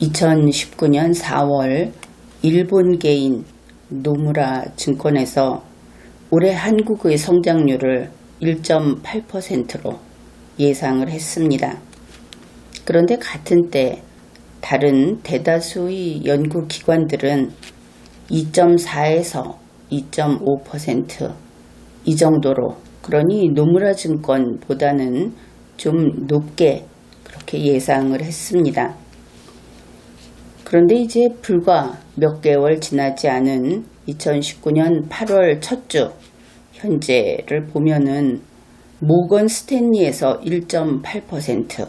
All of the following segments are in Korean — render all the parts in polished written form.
2019년 4월 일본계인 노무라 증권에서 올해 한국의 성장률을 1.8%로 예상을 했습니다. 그런데 같은 때 다른 대다수의 연구기관들은 2.4에서 2.5% 이 정도로, 그러니 노무라 증권보다는 좀 높게 그렇게 예상을 했습니다. 그런데 이제 불과 몇 개월 지나지 않은 2019년 8월 첫 주 현재를 보면은 모건 스탠리에서 1.8%,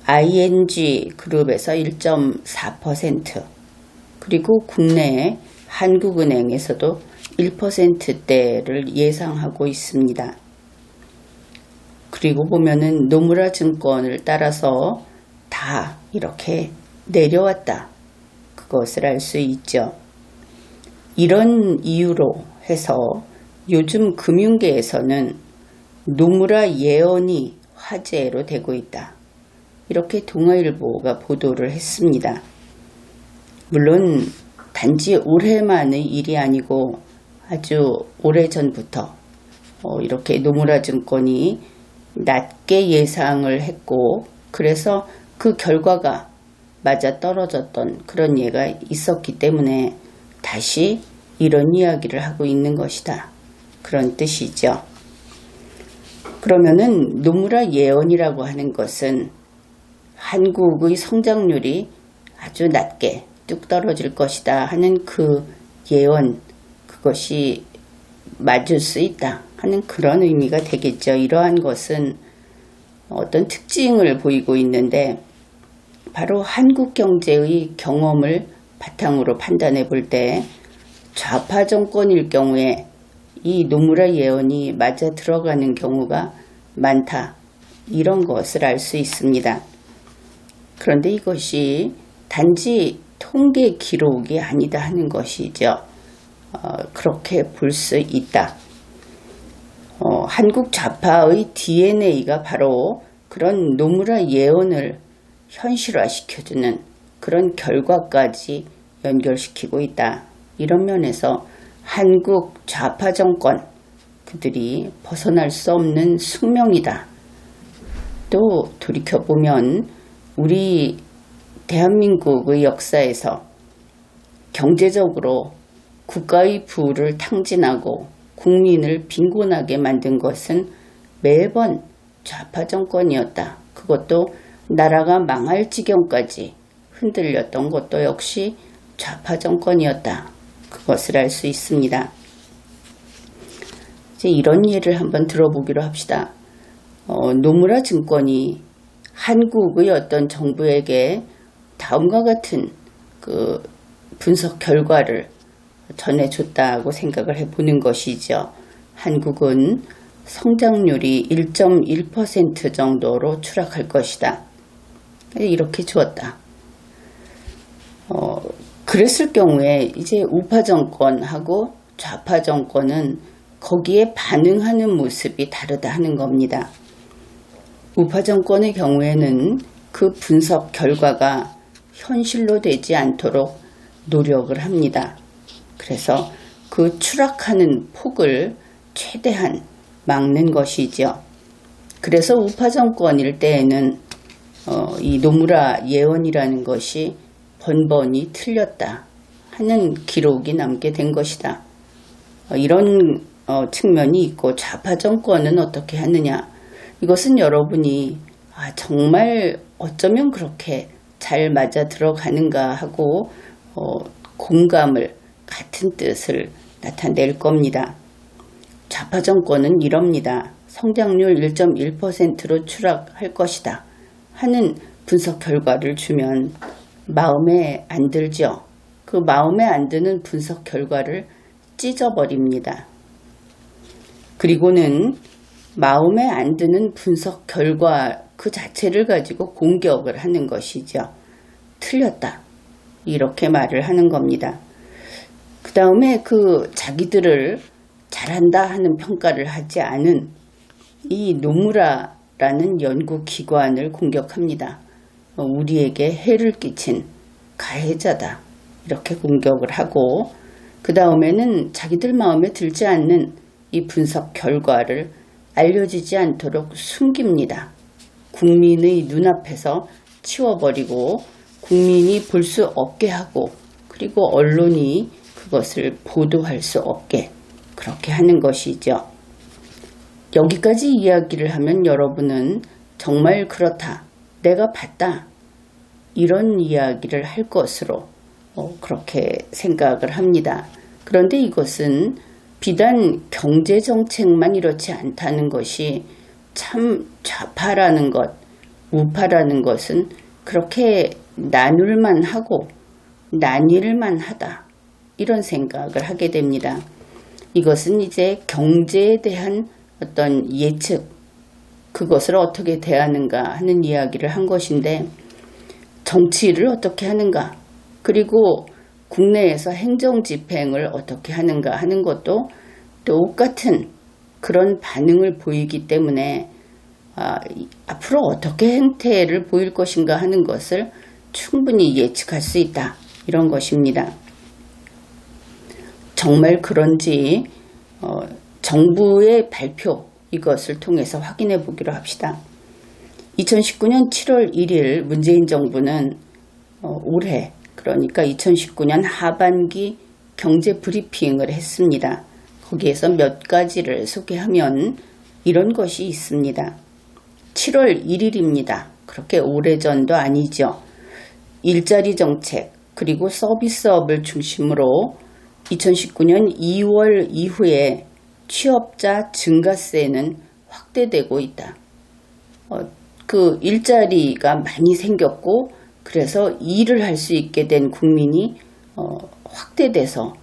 ING 그룹에서 1.4%, 그리고 국내의 한국은행에서도 1%대를 예상하고 있습니다. 그리고 보면은 노무라 증권을 따라서 다 이렇게 내려왔다, 그것을 알 수 있죠. 이런 이유로 해서 요즘 금융계에서는 노무라 예언이 화제로 되고 있다, 이렇게 동아일보가 보도를 했습니다. 물론 단지 올해만의 일이 아니고 아주 오래전부터 이렇게 노무라 증권이 낮게 예상을 했고, 그래서 그 결과가 맞아 떨어졌던 그런 예가 있었기 때문에 다시 이런 이야기를 하고 있는 것이다, 그런 뜻이죠. 그러면은 노무라 예언이라고 하는 것은 한국의 성장률이 아주 낮게 뚝 떨어질 것이다 하는 그 예언, 그것이 맞을 수 있다 하는 그런 의미가 되겠죠. 이러한 것은 어떤 특징을 보이고 있는데, 바로 한국 경제의 경험을 바탕으로 판단해 볼 때 좌파 정권일 경우에 이 노무라 예언이 맞아 들어가는 경우가 많다, 이런 것을 알 수 있습니다. 그런데 이것이 단지 통계 기록이 아니다 하는 것이죠. 그렇게 볼 수 있다. 한국 좌파의 DNA가 바로 그런 노무라 예언을 현실화시켜주는 그런 결과까지 연결시키고 있다. 이런 면에서 한국 좌파 정권, 그들이 벗어날 수 없는 숙명이다. 또 돌이켜보면 우리 대한민국의 역사에서 경제적으로 국가의 부를 탕진하고 국민을 빈곤하게 만든 것은 매번 좌파 정권이었다. 그것도 나라가 망할 지경까지 흔들렸던 것도 역시 좌파 정권이었다, 그것을 알 수 있습니다. 이제 이런 예를 한번 들어보기로 합시다. 노무라 증권이 한국의 어떤 정부에게 다음과 같은 그 분석 결과를 전해줬다고 생각을 해보는 것이죠. 한국은 성장률이 1.1% 정도로 추락할 것이다, 이렇게 주었다. 그랬을 경우에 이제 우파 정권하고 좌파 정권은 거기에 반응하는 모습이 다르다 하는 겁니다. 우파 정권의 경우에는 그 분석 결과가 현실로 되지 않도록 노력을 합니다. 그래서 그 추락하는 폭을 최대한 막는 것이죠. 그래서 우파 정권일 때에는 이 노무라 예언이라는 것이 번번이 틀렸다 하는 기록이 남게 된 것이다. 이런 측면이 있고, 좌파 정권은 어떻게 하느냐, 이것은 여러분이 정말 어쩌면 그렇게 잘 맞아 들어가는가 하고 공감을, 같은 뜻을 나타낼 겁니다. 좌파 정권은 이럽니다. 성장률 1.1%로 추락할 것이다 하는 분석 결과를 주면 마음에 안 들죠. 그 마음에 안 드는 분석 결과를 찢어버립니다. 그리고는 마음에 안 드는 분석 결과 그 자체를 가지고 공격을 하는 것이죠. 틀렸다, 이렇게 말을 하는 겁니다. 그 다음에 그 자기들을 잘한다 하는 평가를 하지 않은 이 노무라라는 연구기관을 공격합니다. 우리에게 해를 끼친 가해자다 이렇게 공격을 하고, 그 다음에는 자기들 마음에 들지 않는 이 분석 결과를 알려지지 않도록 숨깁니다. 국민의 눈앞에서 치워버리고 국민이 볼 수 없게 하고, 그리고 언론이 그것을 보도할 수 없게 그렇게 하는 것이죠. 여기까지 이야기를 하면 여러분은 정말 그렇다, 내가 봤다, 이런 이야기를 할 것으로 그렇게 생각을 합니다. 그런데 이것은 비단 경제정책만 이렇지 않다는 것이, 참 좌파라는 것, 우파라는 것은 그렇게 나눌만 하고 나뉠만 하다, 이런 생각을 하게 됩니다. 이것은 이제 경제에 대한 어떤 예측, 그것을 어떻게 대하는가 하는 이야기를 한 것인데, 정치를 어떻게 하는가, 그리고 국내에서 행정집행을 어떻게 하는가 하는 것도 똑같은 그런 반응을 보이기 때문에 앞으로 어떻게 행태를 보일 것인가 하는 것을 충분히 예측할 수 있다, 이런 것입니다. 정말 그런지 정부의 발표, 이것을 통해서 확인해 보기로 합시다. 2019년 7월 1일 문재인 정부는 올해, 그러니까 2019년 하반기 경제 브리핑을 했습니다. 거기에서 몇 가지를 소개하면 이런 것이 있습니다. 7월 1일입니다. 그렇게 오래전도 아니죠. 일자리 정책, 그리고 서비스업을 중심으로 2019년 2월 이후에 취업자 증가세는 확대되고 있다. 그 일자리가 많이 생겼고, 그래서 일을 할 수 있게 된 국민이 확대돼서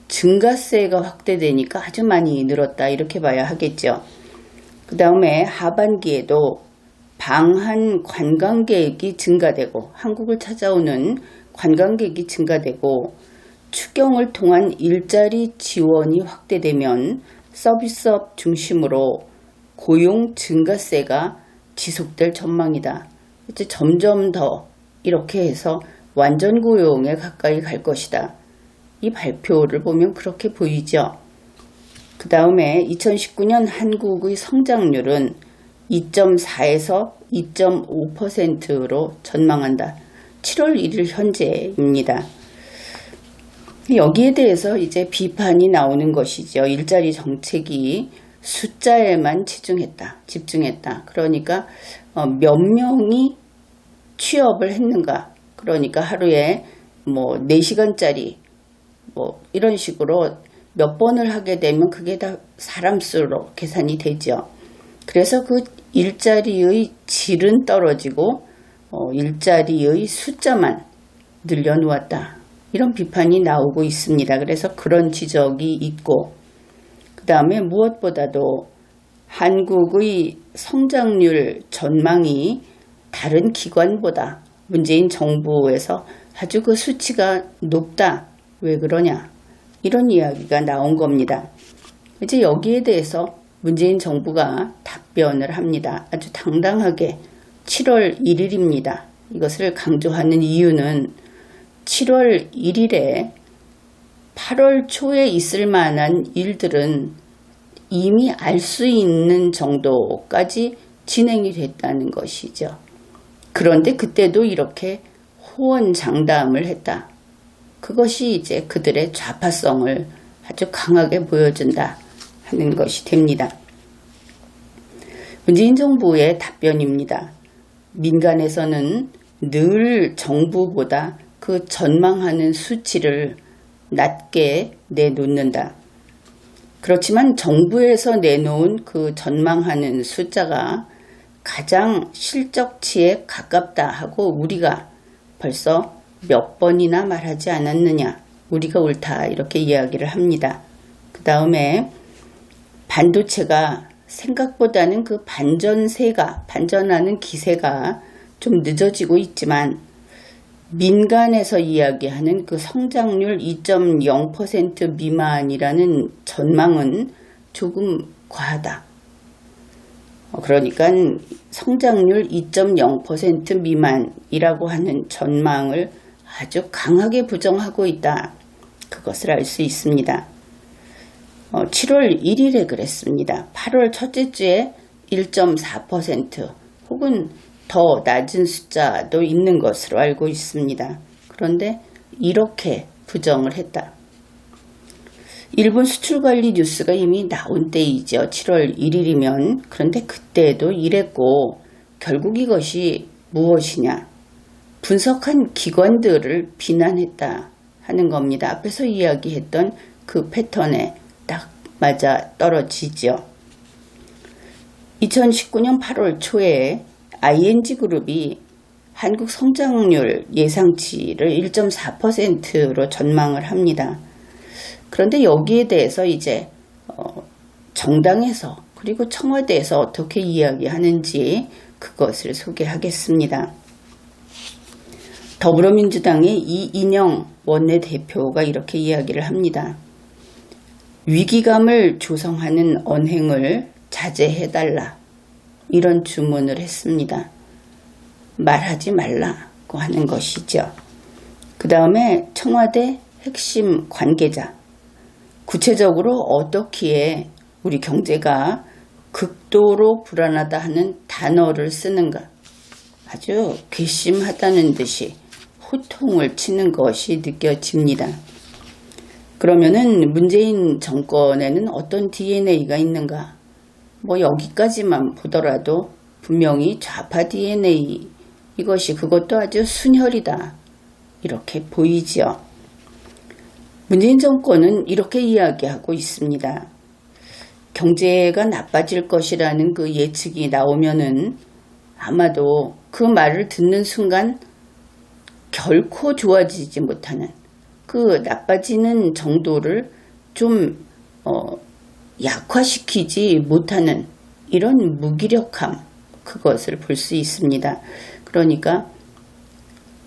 증가세가 확대되니까 아주 많이 늘었다, 이렇게 봐야 하겠죠. 그 다음에 하반기에도 방한 관광객이 증가되고, 한국을 찾아오는 관광객이 증가되고, 추경을 통한 일자리 지원이 확대되면 서비스업 중심으로 고용 증가세가 지속될 전망이다. 이제 점점 더 이렇게 해서 완전 고용에 가까이 갈 것이다. 이 발표를 보면 그렇게 보이죠. 그 다음에 2019년 한국의 성장률은 2.4에서 2.5%로 전망한다. 7월 1일 현재입니다. 여기에 대해서 이제 비판이 나오는 것이죠. 일자리 정책이 숫자에만 집중했다. 그러니까 몇 명이 취업을 했는가. 그러니까 하루에 4시간짜리 이런 식으로 몇 번을 하게 되면 그게 다 사람 수로 계산이 되죠. 그래서 그 일자리의 질은 떨어지고 일자리의 숫자만 늘려놓았다. 이런 비판이 나오고 있습니다. 그래서 그런 지적이 있고, 그 다음에 무엇보다도 한국의 성장률 전망이 다른 기관보다 문재인 정부에서 아주 그 수치가 높다. 왜 그러냐? 이런 이야기가 나온 겁니다. 이제 여기에 대해서 문재인 정부가 답변을 합니다. 아주 당당하게 7월 1일입니다. 이것을 강조하는 이유는 7월 1일에 8월 초에 있을 만한 일들은 이미 알 수 있는 정도까지 진행이 됐다는 것이죠. 그런데 그때도 이렇게 호언장담을 했다. 그것이 이제 그들의 좌파성을 아주 강하게 보여준다 하는 것이 됩니다. 문재인 정부의 답변입니다. 민간에서는 늘 정부보다 그 전망하는 수치를 낮게 내놓는다. 그렇지만 정부에서 내놓은 그 전망하는 숫자가 가장 실적치에 가깝다 하고 우리가 벌써 몇 번이나 말하지 않았느냐. 우리가 옳다 이렇게 이야기를 합니다. 그 다음에 반도체가 생각보다는 그 반전하는 기세가 좀 늦어지고 있지만 민간에서 이야기하는 그 성장률 2.0% 미만이라는 전망은 조금 과하다. 그러니까 성장률 2.0% 미만이라고 하는 전망을 아주 강하게 부정하고 있다. 그것을 알 수 있습니다. 7월 1일에 그랬습니다. 8월 첫째 주에 1.4% 혹은 더 낮은 숫자도 있는 것으로 알고 있습니다. 그런데 이렇게 부정을 했다. 일본 수출관리 뉴스가 이미 나온 때이죠. 7월 1일이면. 그런데 그때도 이랬고 결국 이것이 무엇이냐. 분석한 기관들을 비난했다 하는 겁니다. 앞에서 이야기했던 그 패턴에 딱 맞아 떨어지죠. 2019년 8월 초에 ING그룹이 한국 성장률 예상치를 1.4%로 전망을 합니다. 그런데 여기에 대해서 이제 정당에서 그리고 청와대에서 어떻게 이야기하는지 그것을 소개하겠습니다. 더불어민주당의 이인영 원내대표가 이렇게 이야기를 합니다. 위기감을 조성하는 언행을 자제해달라. 이런 주문을 했습니다. 말하지 말라고 하는 것이죠. 그 다음에 청와대 핵심 관계자. 구체적으로 어떻게 우리 경제가 극도로 불안하다 하는 단어를 쓰는가. 아주 괘씸하다는 듯이 호통을 치는 것이 느껴집니다. 그러면은 문재인 정권에는 어떤 DNA가 있는가? 여기까지만 보더라도 분명히 좌파 DNA 이것이 그것도 아주 순혈이다. 이렇게 보이지요. 문재인 정권은 이렇게 이야기하고 있습니다. 경제가 나빠질 것이라는 그 예측이 나오면은 아마도 그 말을 듣는 순간 결코 좋아지지 못하는 그 나빠지는 정도를 좀 약화시키지 못하는 이런 무기력함 그것을 볼 수 있습니다. 그러니까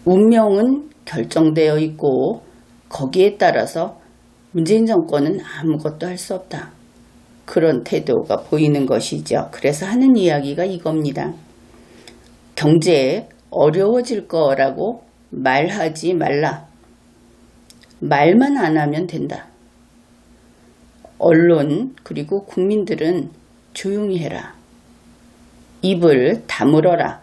운명은 결정되어 있고 거기에 따라서 문재인 정권은 아무것도 할 수 없다. 그런 태도가 보이는 것이죠. 그래서 하는 이야기가 이겁니다. 경제에 어려워질 거라고 말하지 말라. 말만 안 하면 된다. 언론 그리고 국민들은 조용히 해라. 입을 다물어라.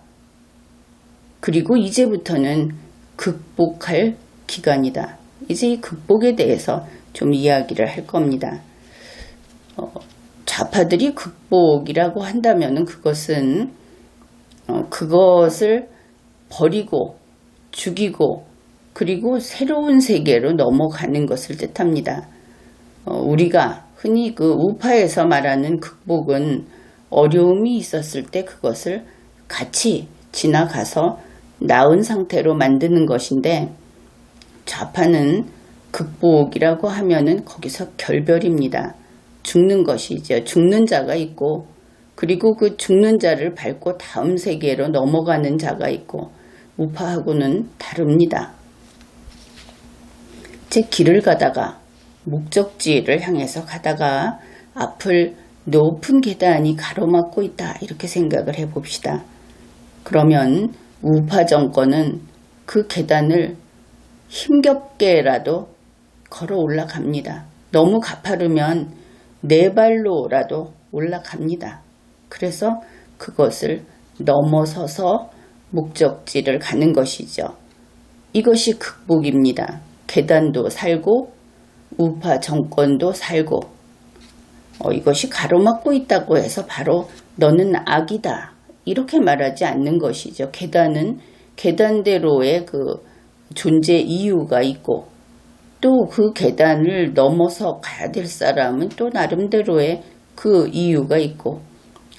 그리고 이제부터는 극복할 기간이다. 이제 이 극복에 대해서 좀 이야기를 할 겁니다. 좌파들이 극복이라고 한다면 그것은 그것을 버리고 죽이고 그리고 새로운 세계로 넘어가는 것을 뜻합니다. 우리가 흔히 그 우파에서 말하는 극복은 어려움이 있었을 때 그것을 같이 지나가서 나은 상태로 만드는 것인데 좌파는 극복이라고 하면은 거기서 결별입니다. 죽는 것이죠. 죽는 자가 있고 그리고 그 죽는 자를 밟고 다음 세계로 넘어가는 자가 있고 우파하고는 다릅니다. 제 길을 가다가 목적지를 향해서 가다가 앞을 높은 계단이 가로막고 있다. 이렇게 생각을 해봅시다. 그러면 우파 정권은 그 계단을 힘겹게라도 걸어 올라갑니다. 너무 가파르면 네 발로라도 올라갑니다. 그래서 그것을 넘어서서 목적지를 가는 것이죠. 이것이 극복입니다. 계단도 살고 우파 정권도 살고 이것이 가로막고 있다고 해서 바로 너는 악이다. 이렇게 말하지 않는 것이죠. 계단은 계단대로의 그 존재 이유가 있고 또 그 계단을 넘어서 가야 될 사람은 또 나름대로의 그 이유가 있고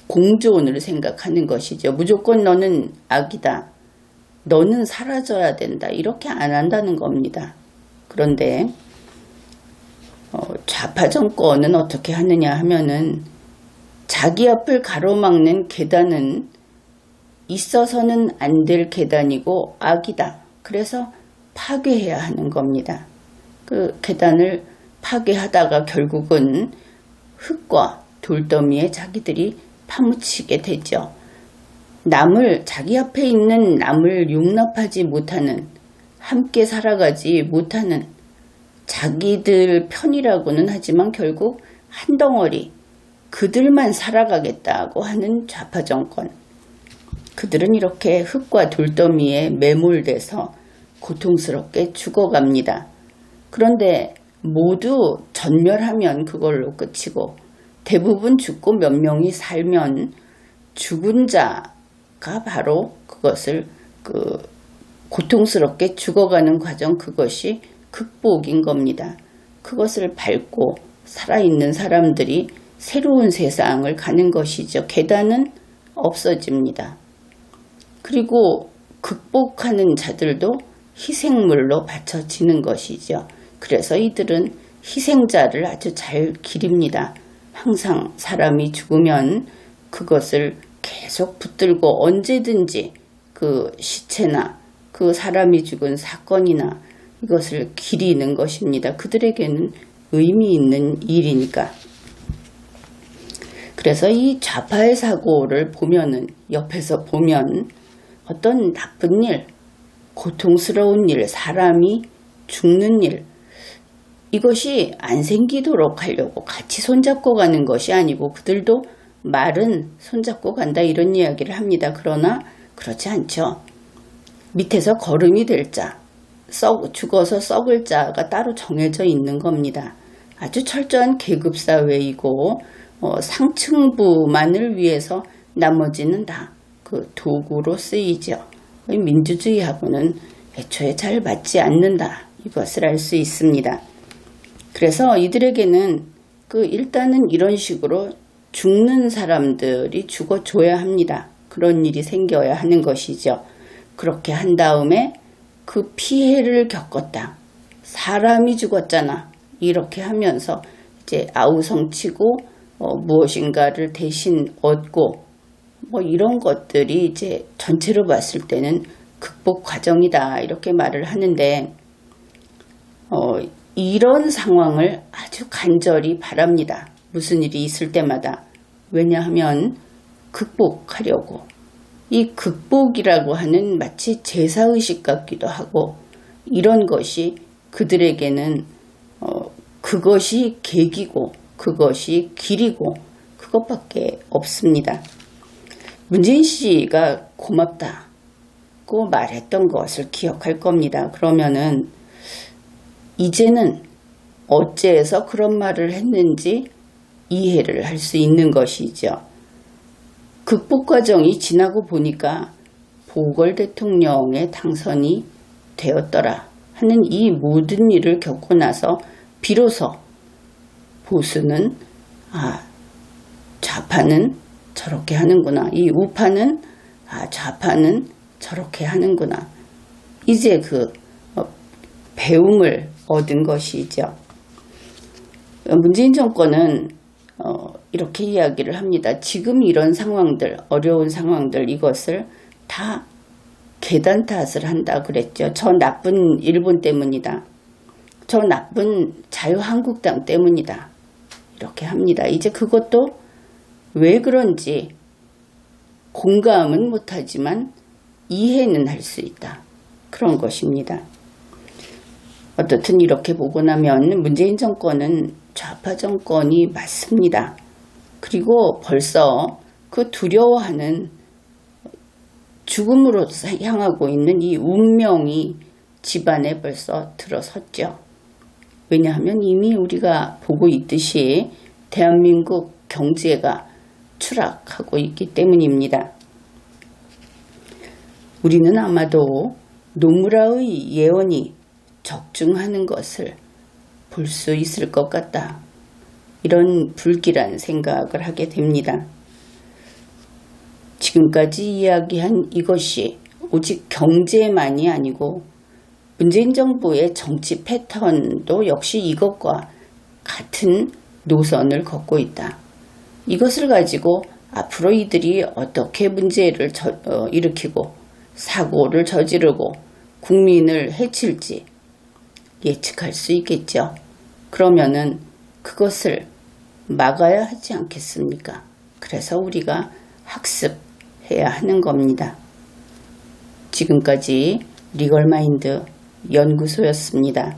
공존을 생각하는 것이죠. 무조건 너는 악이다. 너는 사라져야 된다. 이렇게 안 한다는 겁니다. 그런데 좌파 정권은 어떻게 하느냐 하면은 자기 앞을 가로막는 계단은 있어서는 안 될 계단이고 악이다. 그래서 파괴해야 하는 겁니다. 그 계단을 파괴하다가 결국은 흙과 돌더미에 자기들이 파묻히게 되죠. 자기 앞에 있는 남을 용납하지 못하는 함께 살아가지 못하는, 자기들 편이라고는 하지만 결국 한 덩어리 그들만 살아가겠다고 하는 좌파 정권. 그들은 이렇게 흙과 돌더미에 매몰돼서 고통스럽게 죽어갑니다. 그런데 모두 전멸하면 그걸로 끝이고, 대부분 죽고 몇 명이 살면 죽은 자가 바로 그것을 고통스럽게 죽어가는 과정, 그것이 극복인 겁니다. 그것을 밟고 살아있는 사람들이 새로운 세상을 가는 것이죠. 계단은 없어집니다. 그리고 극복하는 자들도 희생물로 바쳐지는 것이죠. 그래서 이들은 희생자를 아주 잘 기립니다. 항상 사람이 죽으면 그것을 계속 붙들고 언제든지 그 시체나 그 사람이 죽은 사건이나 이것을 기리는 것입니다. 그들에게는 의미 있는 일이니까. 그래서 이 좌파의 사고를 보면은, 옆에서 보면 어떤 나쁜 일, 고통스러운 일, 사람이 죽는 일, 이것이 안 생기도록 하려고 같이 손잡고 가는 것이 아니고, 그들도 말은 손잡고 간다 이런 이야기를 합니다. 그러나 그렇지 않죠. 밑에서 거름이 될 자, 죽어서 썩을 자가 따로 정해져 있는 겁니다. 아주 철저한 계급사회이고 상층부만을 위해서 나머지는 다 그 도구로 쓰이죠. 민주주의하고는 애초에 잘 맞지 않는다, 이것을 알 수 있습니다. 그래서 이들에게는 일단은 이런 식으로 죽는 사람들이 죽어줘야 합니다. 그런 일이 생겨야 하는 것이죠. 그렇게 한 다음에 그 피해를 겪었다, 사람이 죽었잖아, 이렇게 하면서 이제 아우성치고 무엇인가를 대신 얻고 이런 것들이 이제 전체로 봤을 때는 극복 과정이다, 이렇게 말을 하는데 이런 상황을 아주 간절히 바랍니다. 무슨 일이 있을 때마다. 왜냐하면 극복하려고. 이 극복이라고 하는 마치 제사의식 같기도 하고, 이런 것이 그들에게는 그것이 계기고 그것이 길이고 그것밖에 없습니다. 문재인 씨가 고맙다고 말했던 것을 기억할 겁니다. 그러면은 이제는 어째서 그런 말을 했는지 이해를 할 수 있는 것이죠. 극복 과정이 지나고 보니까 보궐 대통령의 당선이 되었더라 하는 이 모든 일을 겪고 나서 비로소 보수는 좌파는 저렇게 하는구나, 이 우파는 좌파는 저렇게 하는구나, 이제 배움을 얻은 것이죠. 문재인 정권은 이렇게 이야기를 합니다. 지금 이런 상황들, 어려운 상황들, 이것을 다 계단 탓을 한다 그랬죠. 저 나쁜 일본 때문이다, 저 나쁜 자유한국당 때문이다, 이렇게 합니다. 이제 그것도 왜 그런지 공감은 못하지만 이해는 할 수 있다, 그런 것입니다. 어떻든 이렇게 보고 나면 문재인 정권은 좌파 정권이 맞습니다. 그리고 벌써 그 두려워하는 죽음으로 향하고 있는 이 운명이 집안에 벌써 들어섰죠. 왜냐하면 이미 우리가 보고 있듯이 대한민국 경제가 추락하고 있기 때문입니다. 우리는 아마도 노무라의 예언이 적중하는 것을 볼 수 있을 것 같다, 이런 불길한 생각을 하게 됩니다. 지금까지 이야기한 이것이 오직 경제만이 아니고 문재인 정부의 정치 패턴도 역시 이것과 같은 노선을 걷고 있다. 이것을 가지고 앞으로 이들이 어떻게 문제를 일으키고 사고를 저지르고 국민을 해칠지 예측할 수 있겠죠. 그러면은 그것을 막아야 하지 않겠습니까? 그래서 우리가 학습해야 하는 겁니다. 지금까지 리걸마인드 연구소였습니다.